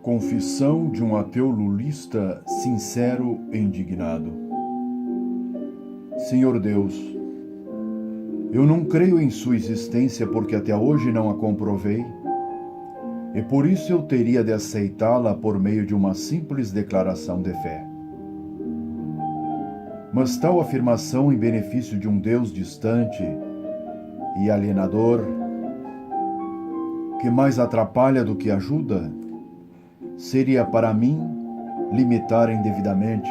Confissão de um ateu lulista sincero e indignado. Senhor Deus, eu não creio em sua existência porque até hoje não a comprovei, e por isso eu teria de aceitá-la por meio de uma simples declaração de fé. Mas tal afirmação em benefício de um Deus distante e alienador, que mais atrapalha do que ajuda, seria para mim limitar indevidamente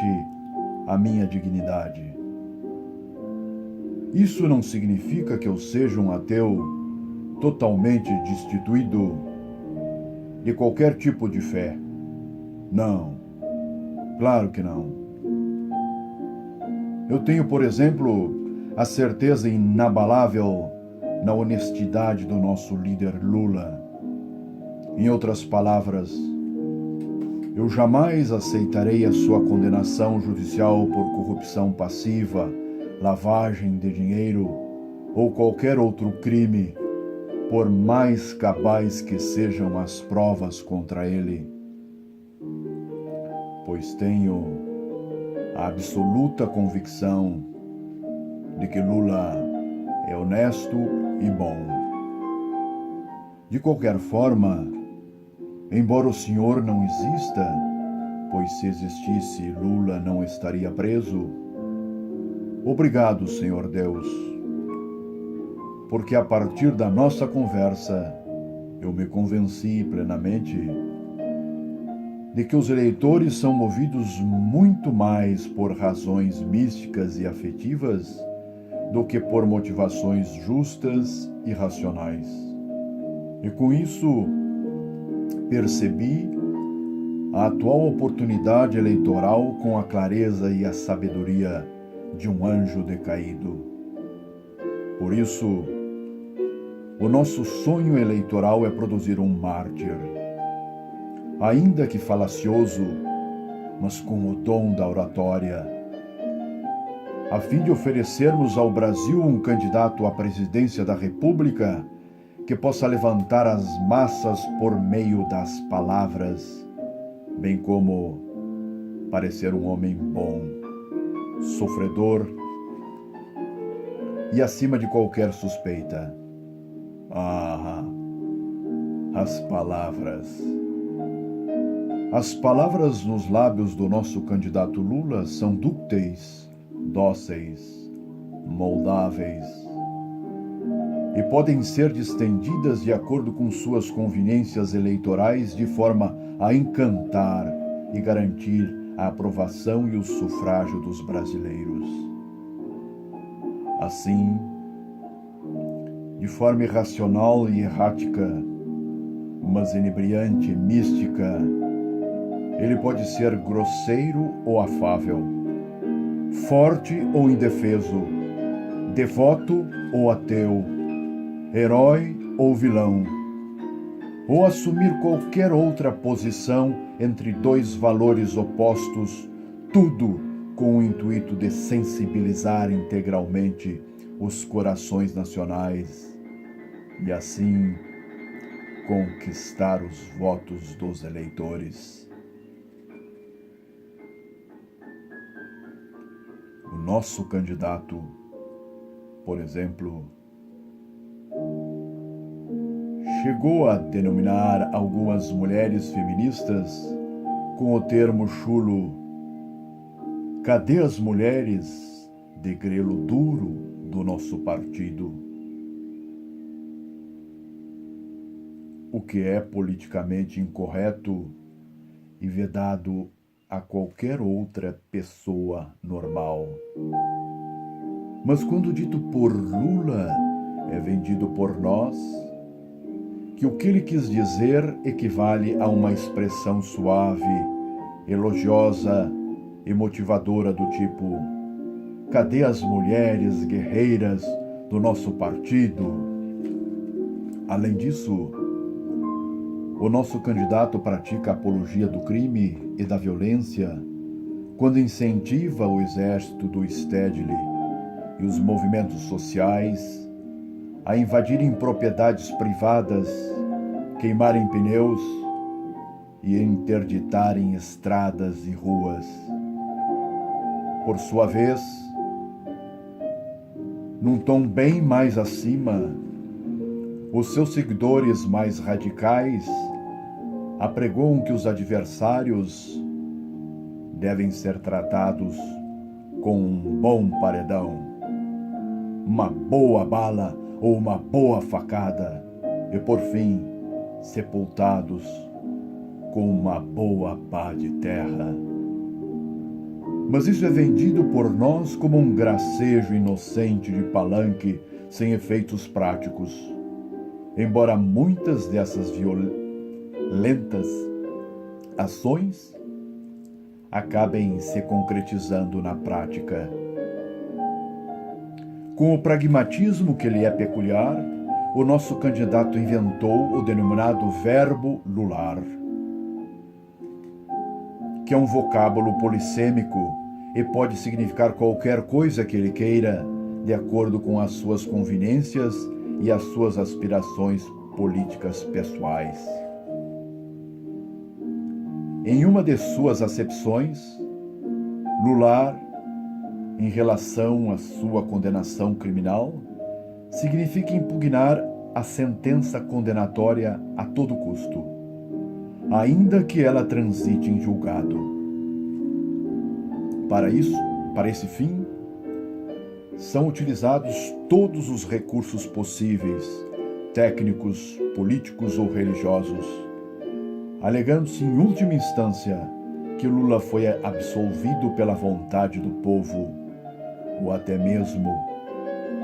a minha dignidade. Isso não significa que eu seja um ateu totalmente destituído de qualquer tipo de fé. Não, claro que não. Eu tenho, por exemplo, a certeza inabalável na honestidade do nosso líder Lula. Em outras palavras, eu jamais aceitarei a sua condenação judicial por corrupção passiva, lavagem de dinheiro ou qualquer outro crime, por mais cabais que sejam as provas contra ele. Pois tenho a absoluta convicção de que Lula é honesto e bom. De qualquer forma, embora o senhor não exista, pois se existisse, Lula não estaria preso, obrigado, Senhor Deus, porque a partir da nossa conversa, eu me convenci plenamente de que os eleitores são movidos muito mais por razões místicas e afetivas do que por motivações justas e racionais. E com isso, percebi a atual oportunidade eleitoral com a clareza e a sabedoria de um anjo decaído. Por isso, o nosso sonho eleitoral é produzir um mártir, ainda que falacioso, mas com o dom da oratória, a fim de oferecermos ao Brasil um candidato à presidência da República que possa levantar as massas por meio das palavras, bem como parecer um homem bom, sofredor e acima de qualquer suspeita. As palavras. As palavras nos lábios do nosso candidato Lula são dúcteis, dóceis, moldáveis e podem ser distendidas de acordo com suas conveniências eleitorais de forma a encantar e garantir a aprovação e o sufrágio dos brasileiros. Assim, de forma irracional e errática, mas inebriante e mística, ele pode ser grosseiro ou afável, forte ou indefeso, devoto ou ateu, herói ou vilão, ou assumir qualquer outra posição entre dois valores opostos, tudo com o intuito de sensibilizar integralmente os corações nacionais e assim conquistar os votos dos eleitores. O nosso candidato, por exemplo, chegou a denominar algumas mulheres feministas com o termo chulo: cadê as mulheres de grelo duro do nosso partido? O que é politicamente incorreto e vedado a qualquer outra pessoa normal. Mas quando dito por Lula, é vendido por nós, que o que ele quis dizer equivale a uma expressão suave, elogiosa e motivadora do tipo: cadê as mulheres guerreiras do nosso partido? Além disso, o nosso candidato pratica a apologia do crime e da violência quando incentiva o exército do Stedley e os movimentos sociais a invadirem propriedades privadas, queimarem pneus e interditarem estradas e ruas. Por sua vez, num tom bem mais acima, os seus seguidores mais radicais apregoam que os adversários devem ser tratados com um bom paredão, uma boa bala ou uma boa facada, e por fim, sepultados com uma boa pá de terra. Mas isso é vendido por nós como um gracejo inocente de palanque sem efeitos práticos, embora muitas dessas violentas ações acabem se concretizando na prática. Com o pragmatismo que lhe é peculiar, o nosso candidato inventou o denominado verbo lular, que é um vocábulo polissêmico e pode significar qualquer coisa que ele queira, de acordo com as suas conveniências e as suas aspirações políticas pessoais. Em uma de suas acepções, lular, em relação à sua condenação criminal, significa impugnar a sentença condenatória a todo custo, ainda que ela transite em julgado. Para esse fim, são utilizados todos os recursos possíveis, técnicos, políticos ou religiosos, alegando-se em última instância que Lula foi absolvido pela vontade do povo, ou até mesmo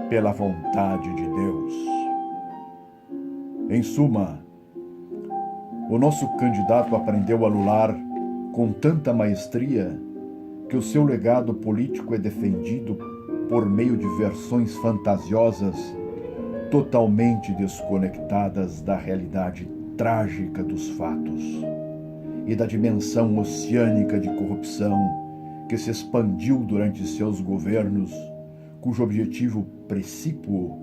pela vontade de Deus. Em suma, o nosso candidato aprendeu a lular com tanta maestria que o seu legado político é defendido por meio de versões fantasiosas totalmente desconectadas da realidade trágica dos fatos e da dimensão oceânica de corrupção que se expandiu durante seus governos, cujo objetivo precípuo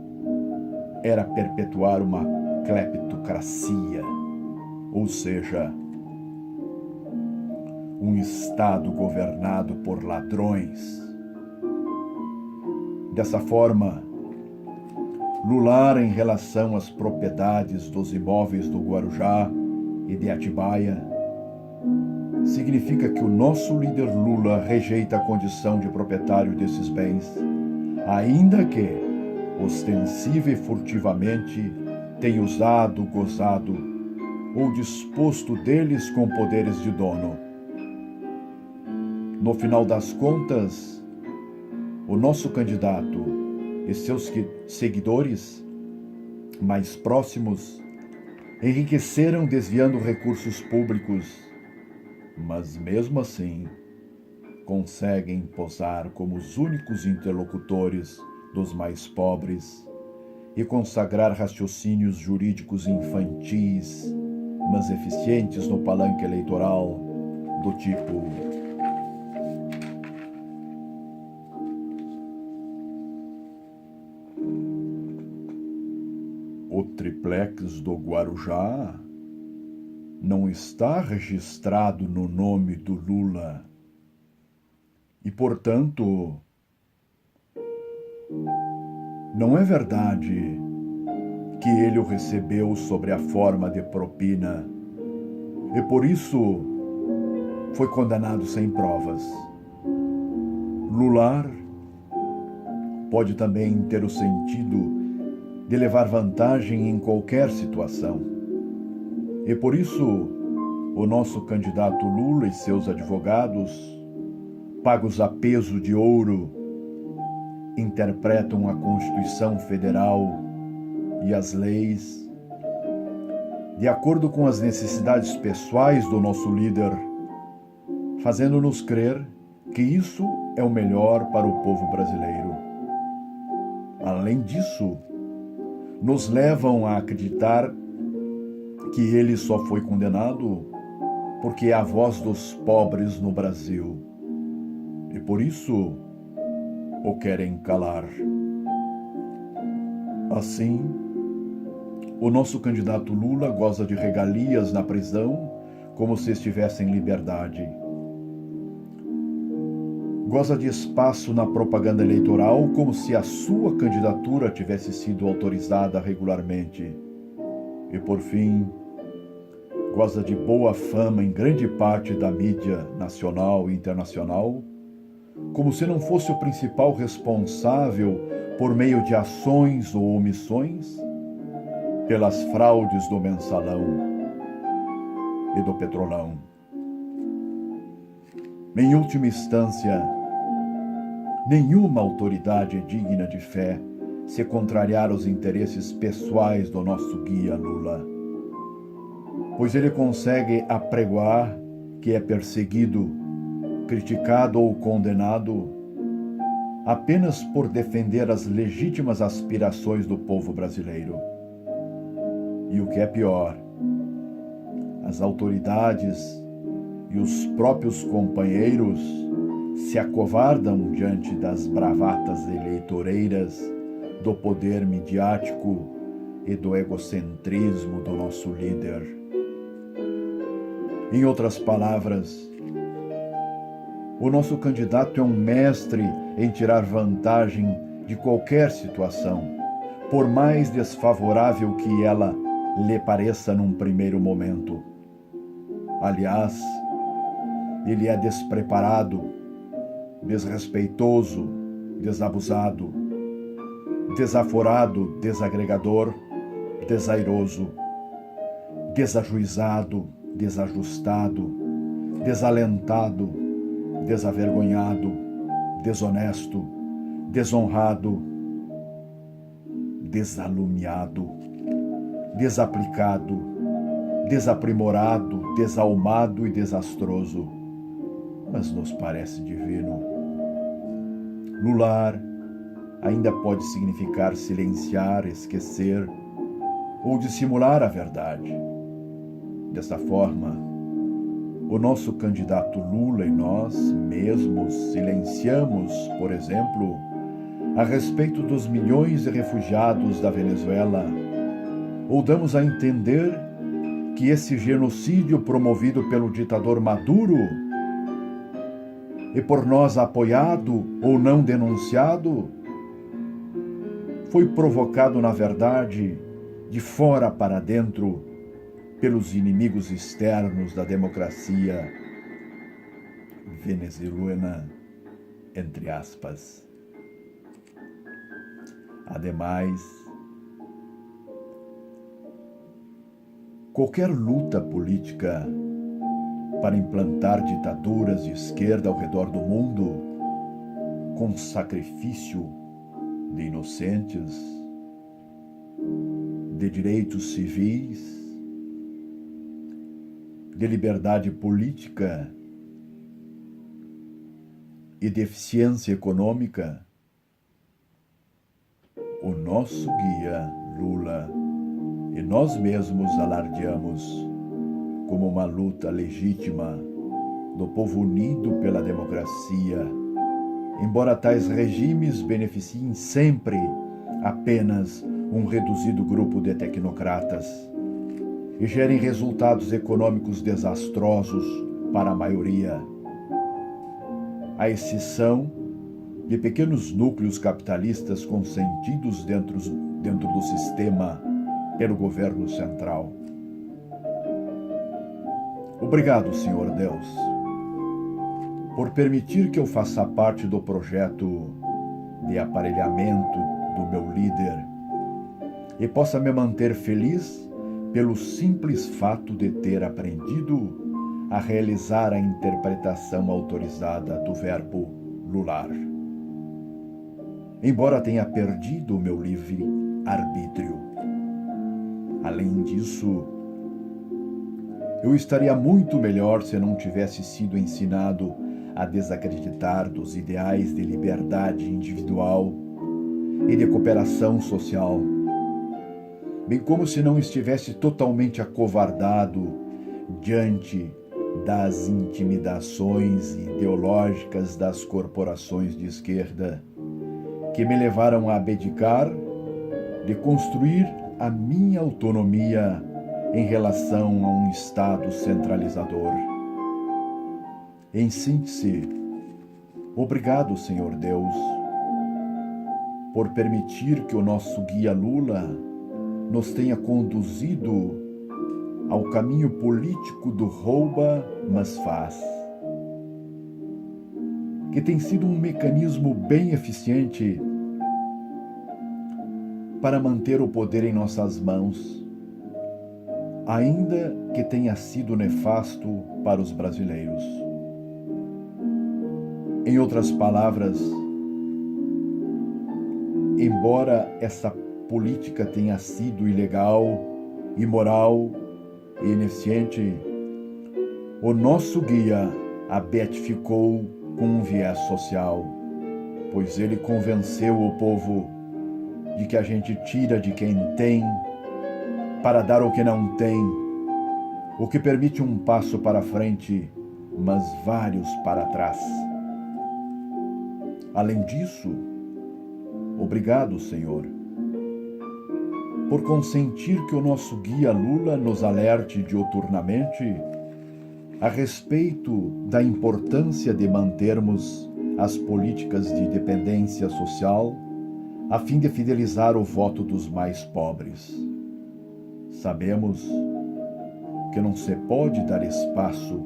era perpetuar uma cleptocracia, ou seja, um Estado governado por ladrões. Dessa forma, lular em relação às propriedades dos imóveis do Guarujá e de Atibaia significa que o nosso líder Lula rejeita a condição de proprietário desses bens, ainda que, ostensiva e furtivamente, tenha usado, gozado ou disposto deles com poderes de dono. No final das contas, o nosso candidato e seus seguidores mais próximos enriqueceram desviando recursos públicos, mas mesmo assim conseguem posar como os únicos interlocutores dos mais pobres e consagrar raciocínios jurídicos infantis, mas eficientes no palanque eleitoral, do tipo: o triplex do Guarujá não está registrado no nome do Lula e, portanto, não é verdade que ele o recebeu sob a forma de propina e, por isso, foi condenado sem provas. Lular pode também ter o sentido de levar vantagem em qualquer situação. E por isso, o nosso candidato Lula e seus advogados, pagos a peso de ouro, interpretam a Constituição Federal e as leis de acordo com as necessidades pessoais do nosso líder, fazendo-nos crer que isso é o melhor para o povo brasileiro. Além disso, nos levam a acreditar que ele só foi condenado porque é a voz dos pobres no Brasil e por isso o querem calar. Assim, o nosso candidato Lula goza de regalias na prisão como se estivesse em liberdade. Goza de espaço na propaganda eleitoral como se a sua candidatura tivesse sido autorizada regularmente. E, por fim, goza de boa fama em grande parte da mídia nacional e internacional, como se não fosse o principal responsável, por meio de ações ou omissões, pelas fraudes do Mensalão e do Petrolão. Em última instância, nenhuma autoridade é digna de fé se contrariar aos interesses pessoais do nosso guia Lula, pois ele consegue apregoar que é perseguido, criticado ou condenado apenas por defender as legítimas aspirações do povo brasileiro. E o que é pior, as autoridades e os próprios companheiros se acovardam diante das bravatas eleitoreiras do poder midiático e do egocentrismo do nosso líder. Em outras palavras, o nosso candidato é um mestre em tirar vantagem de qualquer situação, por mais desfavorável que ela lhe pareça num primeiro momento. Aliás, ele é despreparado, desrespeitoso, desabusado, desaforado, desagregador, desairoso, desajuizado, desajustado, desalentado, desavergonhado, desonesto, desonrado, desalumiado, desaplicado, desaprimorado, desalmado e desastroso, mas nos parece divino. Lular ainda pode significar silenciar, esquecer ou dissimular a verdade. Desta forma, o nosso candidato Lula e nós mesmos silenciamos, por exemplo, a respeito dos milhões de refugiados da Venezuela, ou damos a entender que esse genocídio promovido pelo ditador Maduro e por nós apoiado ou não denunciado, foi provocado, na verdade, de fora para dentro, pelos inimigos externos da democracia venezuelana, entre aspas. Ademais, qualquer luta política para implantar ditaduras de esquerda ao redor do mundo, com sacrifício de inocentes, de direitos civis, de liberdade política e de eficiência econômica, o nosso guia Lula e nós mesmos alardeamos como uma luta legítima do povo unido pela democracia, embora tais regimes beneficiem sempre apenas um reduzido grupo de tecnocratas e gerem resultados econômicos desastrosos para a maioria, à exceção de pequenos núcleos capitalistas consentidos dentro do sistema pelo governo central. Obrigado, Senhor Deus, por permitir que eu faça parte do projeto de aparelhamento do meu líder e possa me manter feliz pelo simples fato de ter aprendido a realizar a interpretação autorizada do verbo lular. Embora tenha perdido o meu livre arbítrio. Além disso, eu estaria muito melhor se não tivesse sido ensinado a desacreditar dos ideais de liberdade individual e de cooperação social, bem como se não estivesse totalmente acovardado diante das intimidações ideológicas das corporações de esquerda, que me levaram a abdicar de construir a minha autonomia em relação a um Estado centralizador. Em síntese, obrigado, Senhor Deus, por permitir que o nosso guia Lula nos tenha conduzido ao caminho político do rouba, mas faz, que tem sido um mecanismo bem eficiente para manter o poder em nossas mãos, ainda que tenha sido nefasto para os brasileiros. Em outras palavras, embora essa política tenha sido ilegal, imoral e ineficiente, o nosso guia a beatificou com um viés social, pois ele convenceu o povo de que a gente tira de quem tem para dar ao que não tem, o que permite um passo para frente, mas vários para trás. Além disso, obrigado, Senhor, por consentir que o nosso guia Lula nos alerte diuturnamente a respeito da importância de mantermos as políticas de dependência social a fim de fidelizar o voto dos mais pobres. Sabemos que não se pode dar espaço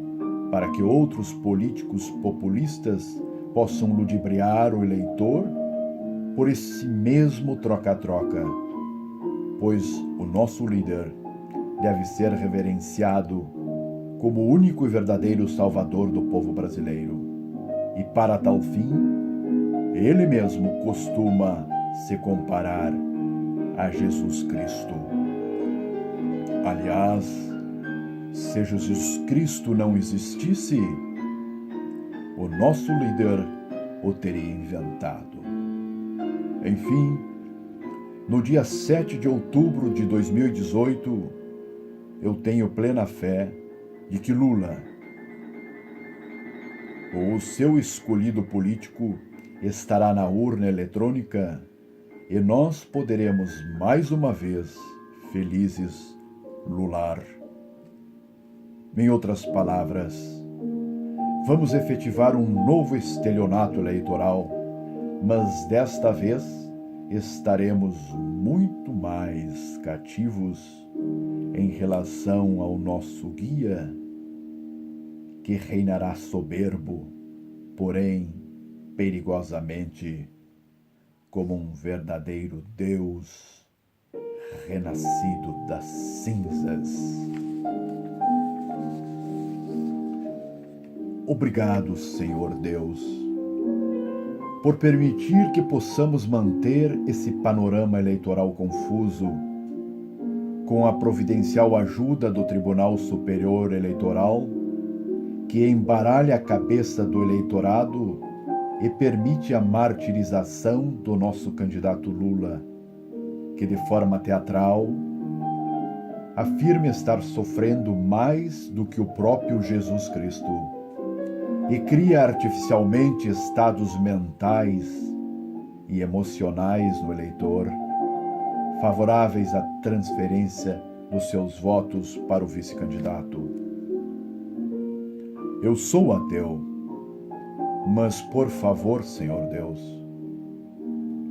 para que outros políticos populistas possam ludibriar o eleitor por esse mesmo troca-troca, pois o nosso líder deve ser reverenciado como o único e verdadeiro salvador do povo brasileiro. E para tal fim, ele mesmo costuma se comparar a Jesus Cristo. Aliás, se Jesus Cristo não existisse, o nosso líder o teria inventado. Enfim, no dia 7 de outubro de 2018, eu tenho plena fé de que Lula, ou o seu escolhido político, estará na urna eletrônica e nós poderemos mais uma vez, felizes, lular. Em outras palavras, vamos efetivar um novo estelionato eleitoral, mas desta vez estaremos muito mais cativos em relação ao nosso guia, que reinará soberbo, porém perigosamente, como um verdadeiro Deus renascido das cinzas. Obrigado, Senhor Deus, por permitir que possamos manter esse panorama eleitoral confuso com a providencial ajuda do Tribunal Superior Eleitoral, que embaralha a cabeça do eleitorado e permite a martirização do nosso candidato Lula, que de forma teatral afirma estar sofrendo mais do que o próprio Jesus Cristo e cria artificialmente estados mentais e emocionais no eleitor, favoráveis à transferência dos seus votos para o vice-candidato. Eu sou ateu, mas por favor, Senhor Deus,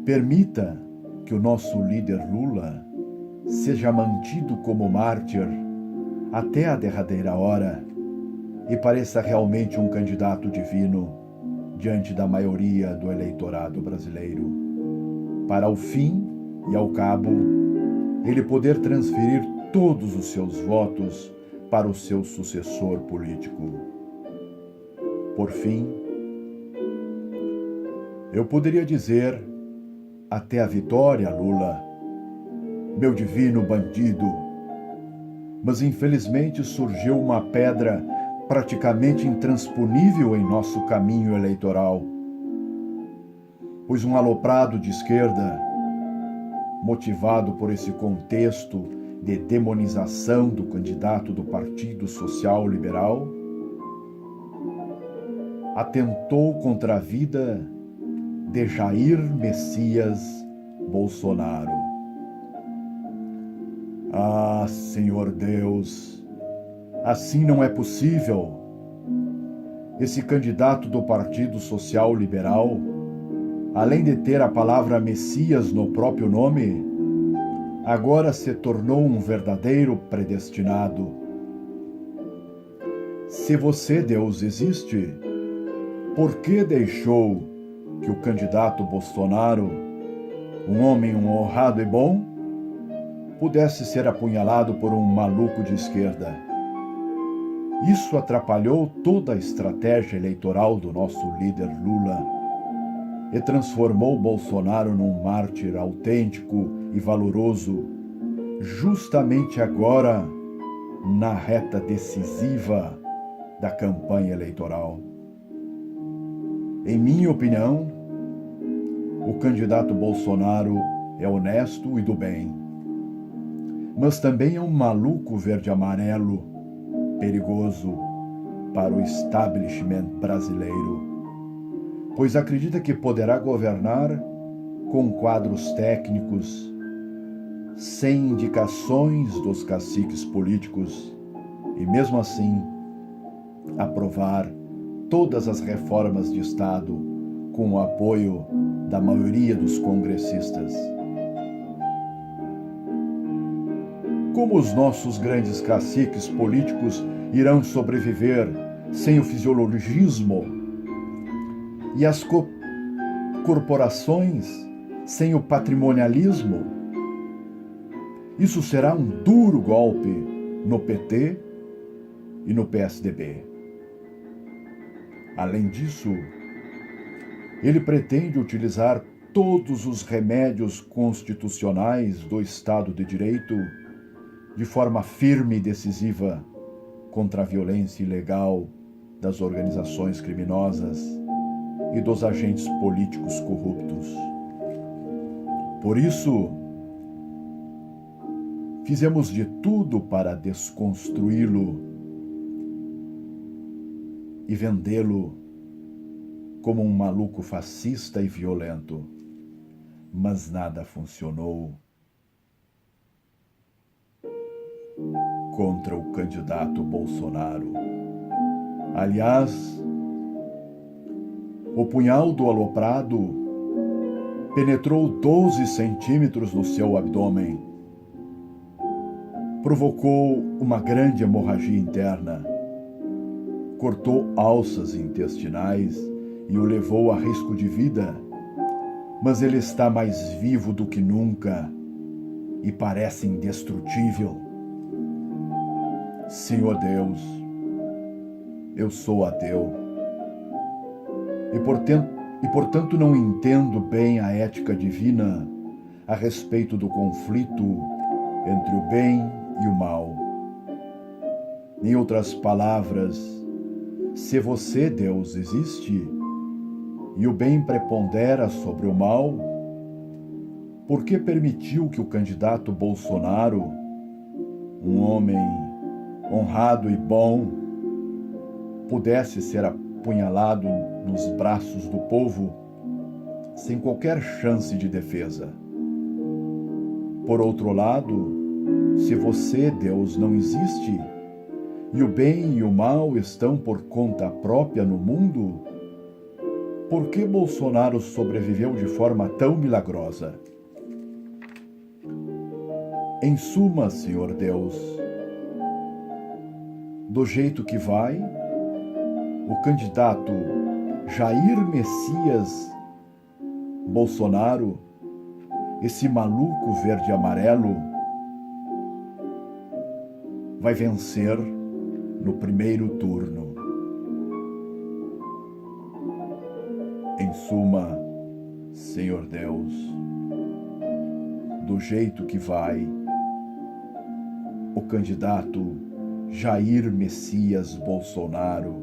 permita que o nosso líder Lula seja mantido como mártir até a derradeira hora e pareça realmente um candidato divino diante da maioria do eleitorado brasileiro, para ao fim e ao cabo ele poder transferir todos os seus votos para o seu sucessor político. Por fim, eu poderia dizer até a vitória, Lula, meu divino bandido, mas infelizmente surgiu uma pedra praticamente intransponível em nosso caminho eleitoral, pois um aloprado de esquerda, motivado por esse contexto de demonização do candidato do Partido Social Liberal, atentou contra a vida de Jair Messias Bolsonaro. Ah, Senhor Deus, assim não é possível. Esse candidato do Partido Social Liberal, além de ter a palavra Messias no próprio nome, agora se tornou um verdadeiro predestinado. Se você, Deus, existe, por que deixou que o candidato Bolsonaro, um homem honrado e bom, pudesse ser apunhalado por um maluco de esquerda? Isso atrapalhou toda a estratégia eleitoral do nosso líder Lula e transformou Bolsonaro num mártir autêntico e valoroso, justamente agora, na reta decisiva da campanha eleitoral. Em minha opinião, o candidato Bolsonaro é honesto e do bem, mas também é um maluco verde-amarelo perigoso para o establishment brasileiro, pois acredita que poderá governar com quadros técnicos, sem indicações dos caciques políticos, e mesmo assim aprovar todas as reformas de Estado com o apoio da maioria dos congressistas. Como os nossos grandes caciques políticos irão sobreviver sem o fisiologismo e as corporações sem o patrimonialismo? Isso será um duro golpe no PT e no PSDB. Além disso, ele pretende utilizar todos os remédios constitucionais do Estado de Direito de forma firme e decisiva contra a violência ilegal das organizações criminosas e dos agentes políticos corruptos. Por isso, fizemos de tudo para desconstruí-lo e vendê-lo como um maluco fascista e violento, mas nada funcionou contra o candidato Bolsonaro. Aliás, o punhal do aloprado penetrou 12 centímetros no seu abdômen, provocou uma grande hemorragia interna, cortou alças intestinais e o levou a risco de vida, mas ele está mais vivo do que nunca e parece indestrutível. Senhor Deus, eu sou ateu e portanto não entendo bem a ética divina a respeito do conflito entre o bem e o mal. Em outras palavras, se você, Deus, existe e o bem prepondera sobre o mal, por que permitiu que o candidato Bolsonaro, um homem honrado e bom, pudesse ser apunhalado nos braços do povo sem qualquer chance de defesa? Por outro lado, se você, Deus, não existe e o bem e o mal estão por conta própria no mundo, por que Bolsonaro sobreviveu de forma tão milagrosa? Em suma, Senhor Deus, do jeito que vai, o candidato Jair Messias Bolsonaro, esse maluco verde-amarelo, vai vencer no primeiro turno. Em suma, Senhor Deus, do jeito que vai, o candidato Jair Messias Bolsonaro,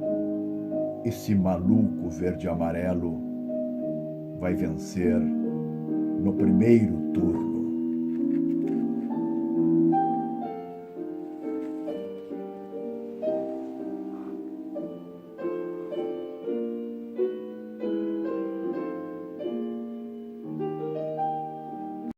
esse maluco verde-amarelo, vai vencer no primeiro turno.